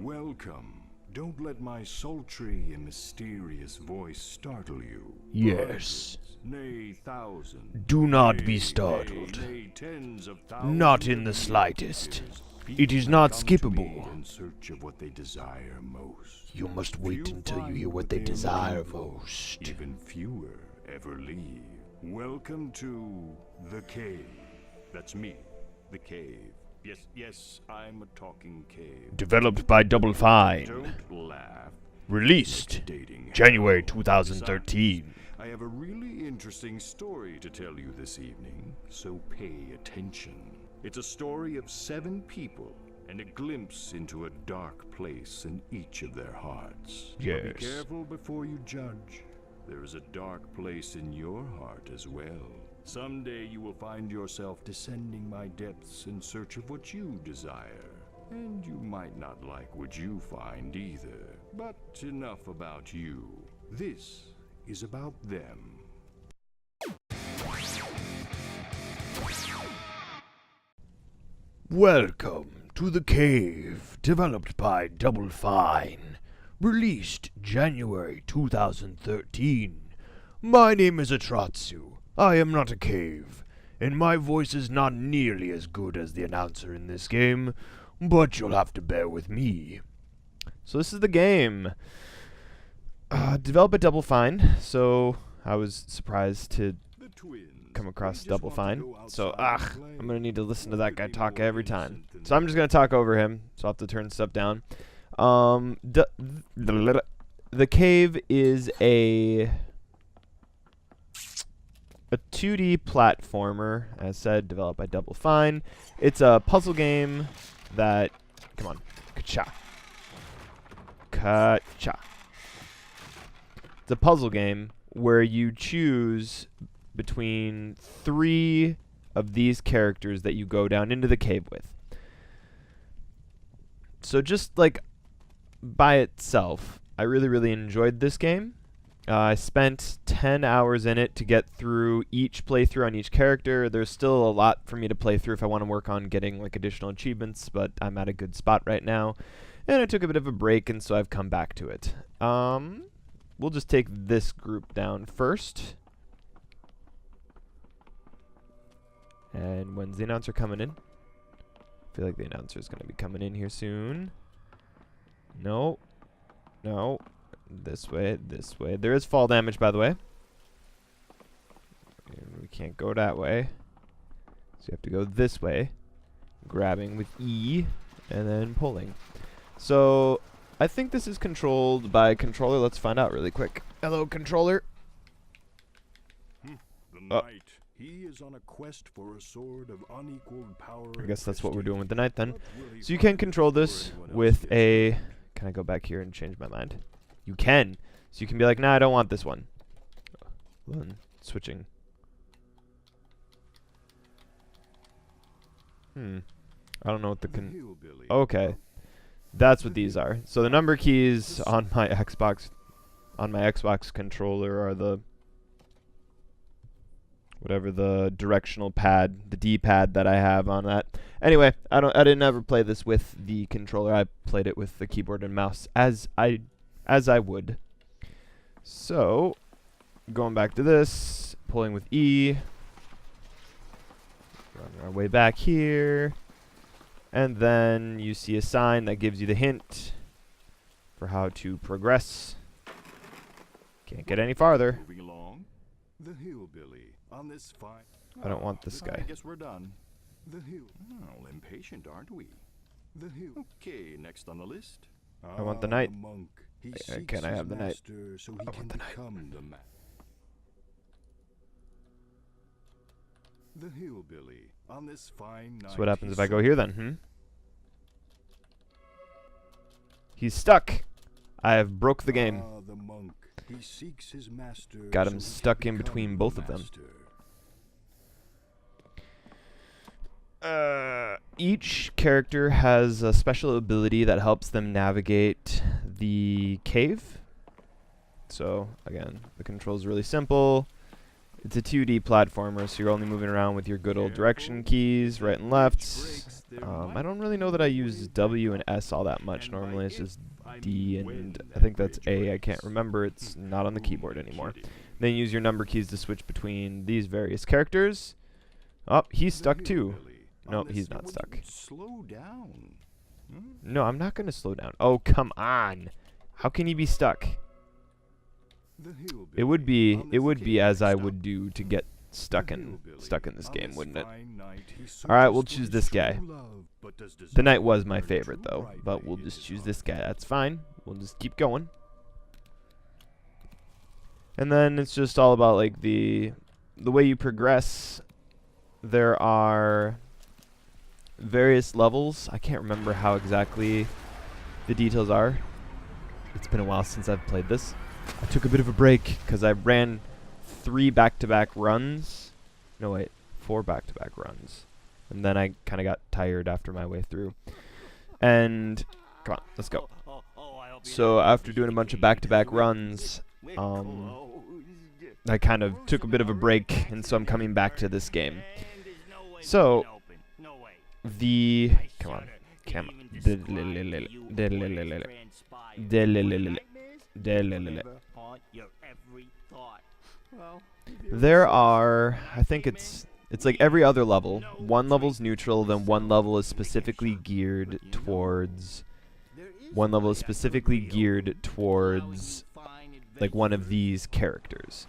Welcome. Don't let my sultry and mysterious voice startle you. Yes. Nay, thousands. Do not be startled. Nay, tens of thousands. Not in the slightest. It is not skippable. In search of what they desire most. You must wait until you hear what they desire most. Even fewer ever leave. Welcome to the cave. That's me, the cave. Yes, I'm a talking cave. Developed by Double Fine. Don't laugh. Released January 2013. I have a really interesting story to tell you this evening, so pay attention. It's a story of 7 people and a glimpse into a dark place in each of their hearts. Yes. But be careful before you judge. There is a dark place in your heart as well. Someday you will find yourself descending my depths in search of what you desire. And you might not like what you find either. But enough about you. This is about them. Welcome to the cave, developed by Double Fine. Released January 2013. My name is Atratzu. I am not a cave, and my voice is not nearly as good as the announcer in this game, but you'll have to bear with me. So this is the game. Developed by Double Fine, so I was surprised to come across Double Fine. So, I'm gonna need to listen to that guy talk every time. So I'm just gonna talk over him, so I'll have to turn stuff down. The cave is a 2D platformer, as said, developed by Double Fine. It's a puzzle game that, come on, ka-cha. It's a puzzle game where you choose between 3 of these characters that you go down into the cave with. So just like by itself, I really enjoyed this game. I spent 10 hours in it to get through each playthrough on each character. There's still a lot for me to play through if I want to work on getting like additional achievements, but I'm at a good spot right now. And I took a bit of a break, and so I've come back to it. We'll just take this group down first. And when's the announcer coming in? I feel like the announcer's going to be coming in here soon. No. This way. There is fall damage, by the way. And we can't go that way. So you have to go this way. Grabbing with E, and then pulling. So, I think this is controlled by a controller. Let's find out really quick. Hello, controller. The knight. He is on a quest for a sword of unequaled power. I guess that's what we're doing with the knight then. So you can control this with a... Can I go back here and change my mind? You can. So you can be like, nah, I don't want this one. Then switching. I don't know what the okay. That's what these are. So the number keys on my Xbox controller are the whatever the directional pad, the D-pad that I have on that. Anyway, I didn't ever play this with the controller. I played it with the keyboard and mouse as I would. So, going back to this, pulling with E, running our way back here, and then you see a sign that gives you the hint for how to progress. Can't get any farther. Moving along, the hillbilly on this fine. I don't want this guy. I guess we're done. The hill. Oh, impatient, aren't we? The hill. Okay, next on the list. I want the knight. Monk. Can I have the knight? So I want the knight. The hillbilly on this fine night. So what happens if I go here then? He's stuck. I have broke the game. The monk. He seeks his master. Got him stuck in between both of them. Each character has a special ability that helps them navigate the cave. So, again, the control's really simple. It's a 2D platformer, so you're only moving around with your good old direction keys, right and left. I don't really know that I use W and S all that much. Normally it's just D and I think that's A. I can't remember. It's not on the keyboard anymore. Then you use your number keys to switch between these various characters. Oh, he's stuck too. Nope, he's not stuck. Slow down. No, I'm not going to slow down. Oh, come on. How can he be stuck? It would be as I would do to get stuck in this game, wouldn't it? All right, we'll choose this guy. The knight was my favorite though, but we'll just choose this guy. That's fine. We'll just keep going. And then it's just all about like the way you progress. There are various levels. I can't remember how exactly the details are. It's been a while since I've played this. I took a bit of a break because I ran 3 back-to-back runs. No, wait, 4 back-to-back runs. And then I kind of got tired after my way through. And, come on, let's go. So after doing a bunch of back-to-back runs, I kind of took a bit of a break, and so I'm coming back to this game. So, come on. There are, I think it's like every other level. One level's neutral, then one level is specifically geared towards like one of these characters.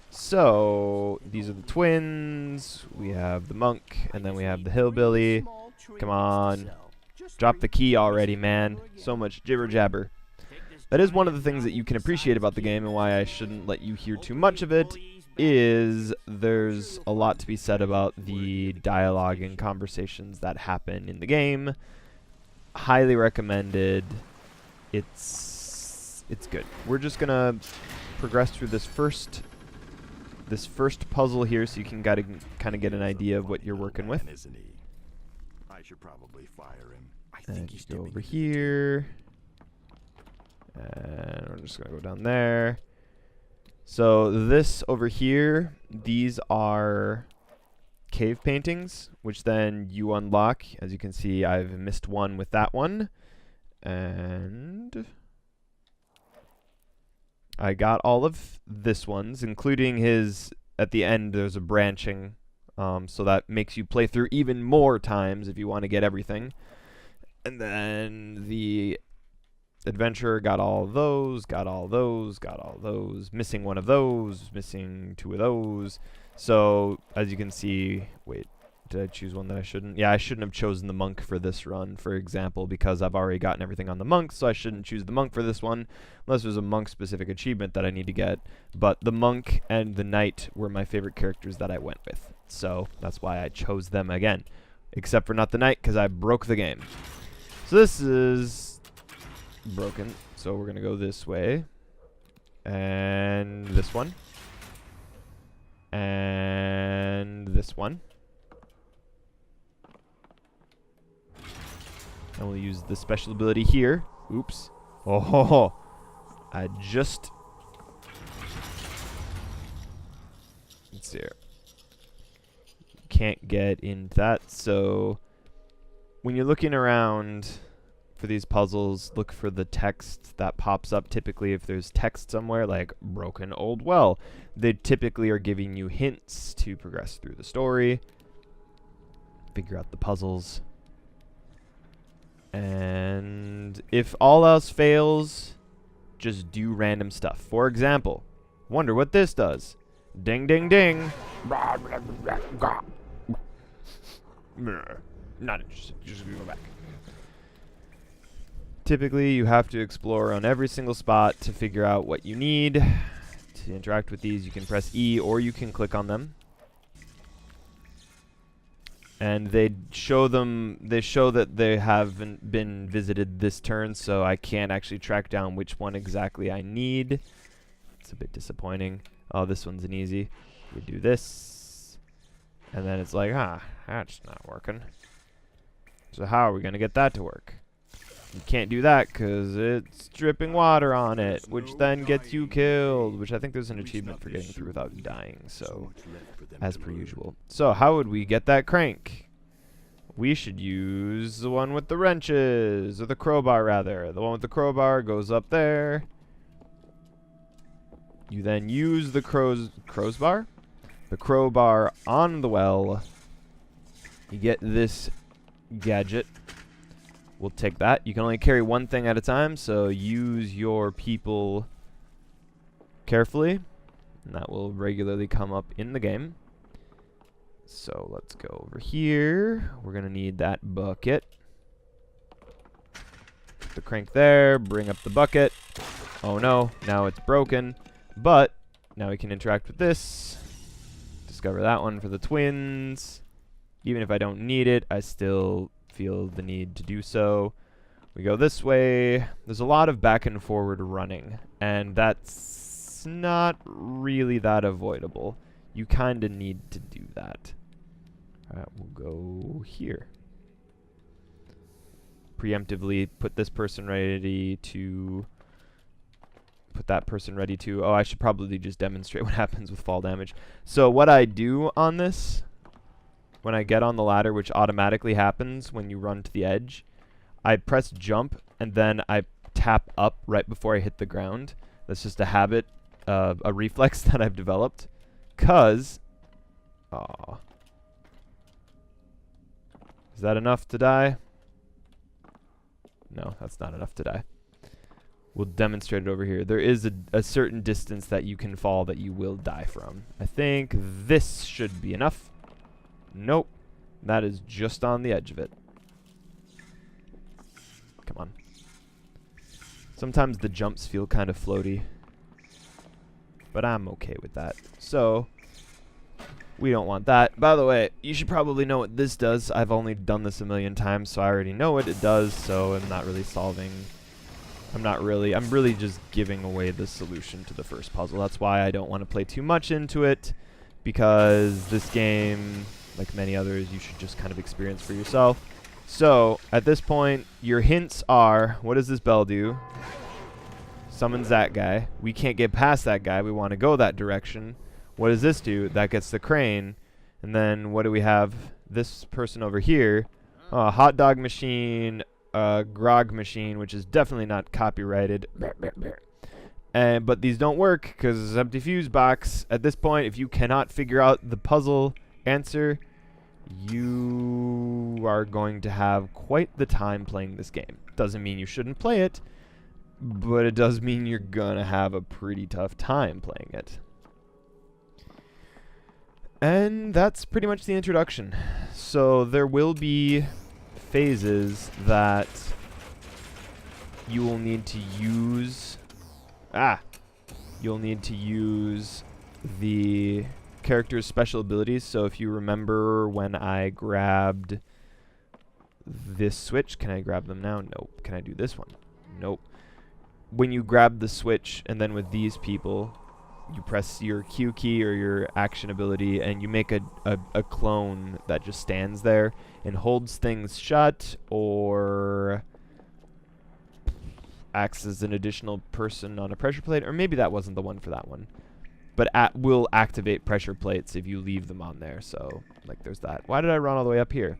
So these are the twins, we have the monk, and then we have the hillbilly. Come on, drop the key already, man. So much jibber jabber. That is one of the things that you can appreciate about the game, and why I shouldn't let you hear too much of it, is there's a lot to be said about the dialogue and conversations that happen in the game. Highly recommended. It's good. We're just gonna progress through this first puzzle here, so you can kind of get an idea of what you're working with. I should probably fire him. And you go over here. And we're just going to go down there. So this over here, these are cave paintings, which then you unlock. As you can see, I've missed one with that one. And I got all of this ones, including his, at the end there's a branching. So that makes you play through even more times if you want to get everything. And then the adventurer got all those, got all those, got all those, missing one of those, missing 2 of those. So as you can see, wait, did I choose one that I shouldn't? Yeah, I shouldn't have chosen the monk for this run, for example, because I've already gotten everything on the monk, so I shouldn't choose the monk for this one, unless there's a monk-specific achievement that I need to get. But the monk and the knight were my favorite characters that I went with, so that's why I chose them again. Except for not the knight, because I broke the game. So this is broken, so we're going to go this way, and this one, and this one. And we'll use the special ability here. Oops. Oh, I just... Let's see here. Can't get into that, so when you're looking around for these puzzles, look for the text that pops up. Typically, if there's text somewhere, like broken old well, they typically are giving you hints to progress through the story, figure out the puzzles. And if all else fails, just do random stuff. For example, wonder what this does. Ding, ding, ding. Not interested. Just go back. Typically, you have to explore on every single spot to figure out what you need. To interact with these, you can press E or you can click on them. And they show that they haven't been visited this turn, so I can't actually track down which one exactly I need. It's a bit disappointing. Oh, this one's an easy. You do this, and then it's like, that's not working. So how are we going to get that to work? You can't do that because it's dripping water on it, which then gets you killed, which I think there's an achievement for getting through without dying, so as per usual. So how would we get that crank? We should use the one with the wrenches, or the crowbar rather. The one with the crowbar goes up there. You then use the crowbar on the well. You get this gadget. We'll take that. You can only carry one thing at a time, so use your people carefully, and that will regularly come up in the game. So let's go over here. We're going to need that bucket. Put the crank there, bring up the bucket. Oh no, now it's broken, but now we can interact with this. Discover that one for the twins. Even if I don't need it, I still feel the need to do so. We go this way. There's a lot of back and forward running, and that's not really that avoidable. You kind of need to do that. Alright, we'll go here. Preemptively put this person ready to put that person ready to. Oh, I should probably just demonstrate what happens with fall damage. So what I do on this, when I get on the ladder, which automatically happens when you run to the edge, I press jump and then I tap up right before I hit the ground. That's just a habit, a reflex that I've developed. Cause, aw, is that enough to die? No, that's not enough to die. We'll demonstrate it over here. There is a certain distance that you can fall that you will die from. I think this should be enough. Nope. That is just on the edge of it. Come on. Sometimes the jumps feel kind of floaty, but I'm okay with that. So, we don't want that. By the way, you should probably know what this does. I've only done this a million times, so I already know what it does, so I'm not really solving... I'm really just giving away the solution to the first puzzle. That's why I don't want to play too much into it, because this game, like many others, you should just kind of experience for yourself. So, at this point, your hints are, what does this bell do? Summons that guy. We can't get past that guy. We want to go that direction. What does this do? That gets the crane. And then what do we have? This person over here. A hot dog machine, a grog machine, which is definitely not copyrighted. But these don't work because it's an empty fuse box. At this point, if you cannot figure out the puzzle answer, you are going to have quite the time playing this game. Doesn't mean you shouldn't play it, but it does mean you're gonna have a pretty tough time playing it. And that's pretty much the introduction. So there will be phases that you will need to use. You'll need to use the character's special abilities. So if you remember when I grabbed this switch, can I grab them now? Nope. Can I do this one? Nope. When you grab the switch and then with these people, you press your Q key or your action ability and you make a clone that just stands there and holds things shut or acts as an additional person on a pressure plate, or maybe that wasn't the one for that one. But will activate pressure plates if you leave them on there. So, like, there's that. Why did I run all the way up here?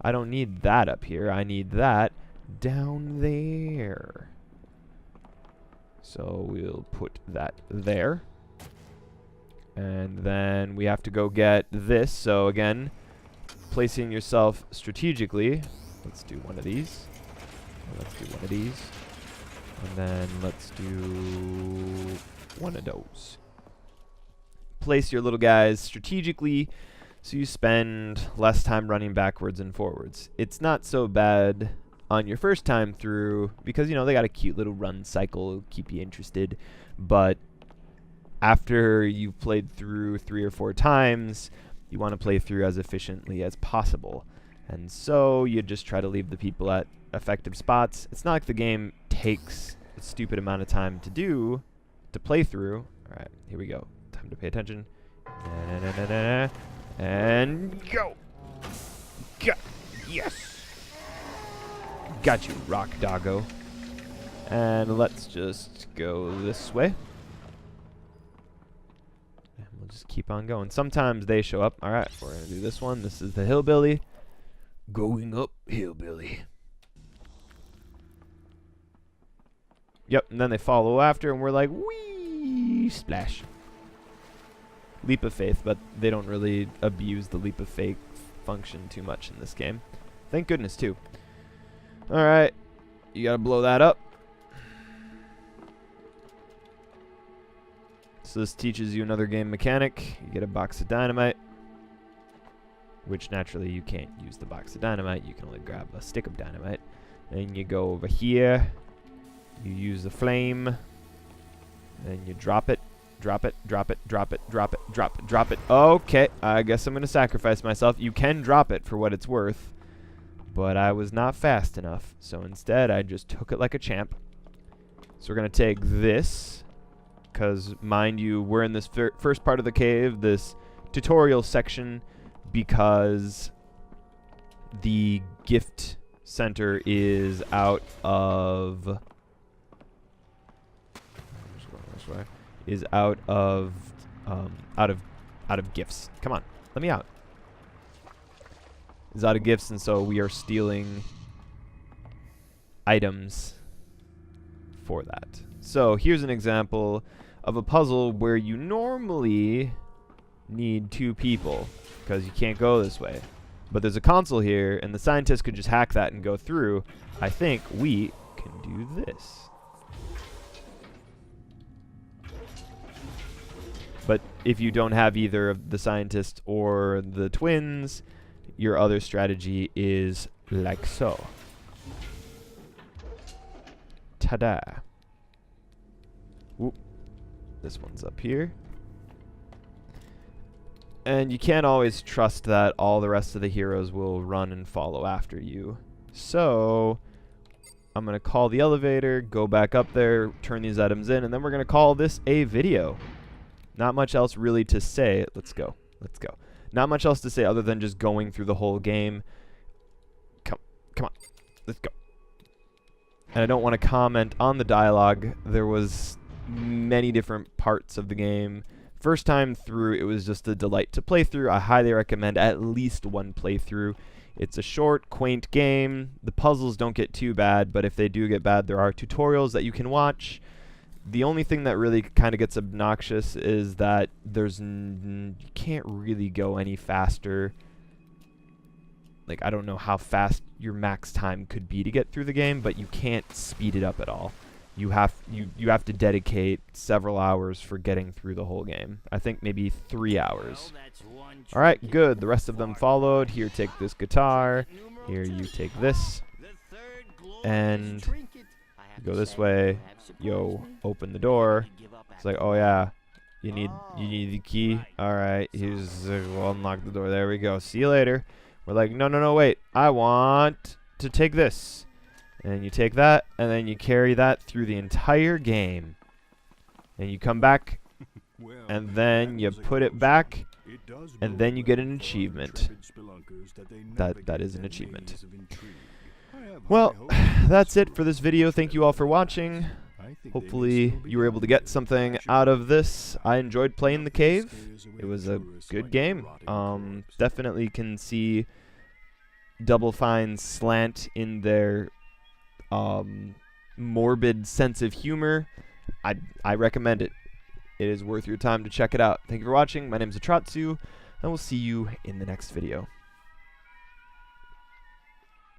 I don't need that up here. I need that down there. So we'll put that there. And then we have to go get this. So again, placing yourself strategically. Let's do one of these. Let's do one of these. And then let's do one of those. Place your little guys strategically so you spend less time running backwards and forwards. It's not so bad on your first time through because, you know, they got a cute little run cycle, keep you interested. But after you've played through 3 or 4 times, you want to play through as efficiently as possible. And so you just try to leave the people at effective spots. It's not like the game takes a stupid amount of time to play through. All right, here we go. Time to pay attention. And go. Go. Yes. Got you, rock doggo. And let's just go this way. And we'll just keep on going. Sometimes they show up. Alright, we're going to do this one. This is the hillbilly. Going up hillbilly. Yep, and then they follow after, and we're like, whee, splash. Leap of faith, but they don't really abuse the leap of faith function too much in this game. Thank goodness, too. Alright, you gotta blow that up. So this teaches you another game mechanic. You get a box of dynamite, which naturally you can't use the box of dynamite. You can only grab a stick of dynamite. And you go over here. You use the flame. Then you drop it. Drop it, drop it, drop it, drop it, drop it, drop it. Okay, I guess I'm going to sacrifice myself. You can drop it for what it's worth. But I was not fast enough. So instead, I just took it like a champ. So we're going to take this. Because, mind you, we're in this first part of the cave. This tutorial section. Because the gift center is out of... is out of gifts. Come on, let me out. Is out of gifts, and so we are stealing items for that. So here's an example of a puzzle where you normally need 2 people because you can't go this way. But there's a console here, and the scientists could just hack that and go through. I think we can do this. But if you don't have either of the scientists or the twins, your other strategy is like so. Ta-da. Whoop. This one's up here. And you can't always trust that all the rest of the heroes will run and follow after you. So I'm going to call the elevator, go back up there, turn these items in, and then we're going to call this a video. Not much else really to say. Let's go. Let's go. Not much else to say other than just going through the whole game. Come on. Let's go. And I don't want to comment on the dialogue. There was many different parts of the game. First time through, it was just a delight to play through. I highly recommend at least one playthrough. It's a short, quaint game. The puzzles don't get too bad, but if they do get bad, there are tutorials that you can watch. The only thing that really kind of gets obnoxious is that there's you can't really go any faster. Like, I don't know how fast your max time could be to get through the game, but you can't speed it up at all. You have to dedicate several hours for getting through the whole game. I think maybe 3 hours. All right, good. The rest of them followed. Here, take this guitar. Here, you take this. And go this way. Yo, open the door. It's like, oh yeah, you need the key. All right, here's we'll unlock the door. There we go. See you later. We're like, no, wait. I want to take this, and you take that, and then you carry that through the entire game, and you come back, and then you put it back, and then you get an achievement. That is an achievement. Well, that's it for this video. Thank you all for watching. Hopefully you were able to get something out of this. I enjoyed playing the cave. It was a good game. Definitely can see Double Fine's slant in their morbid sense of humor. I recommend it. It is worth your time to check it out. Thank you for watching. My name is Atratzu, and we'll see you in the next video.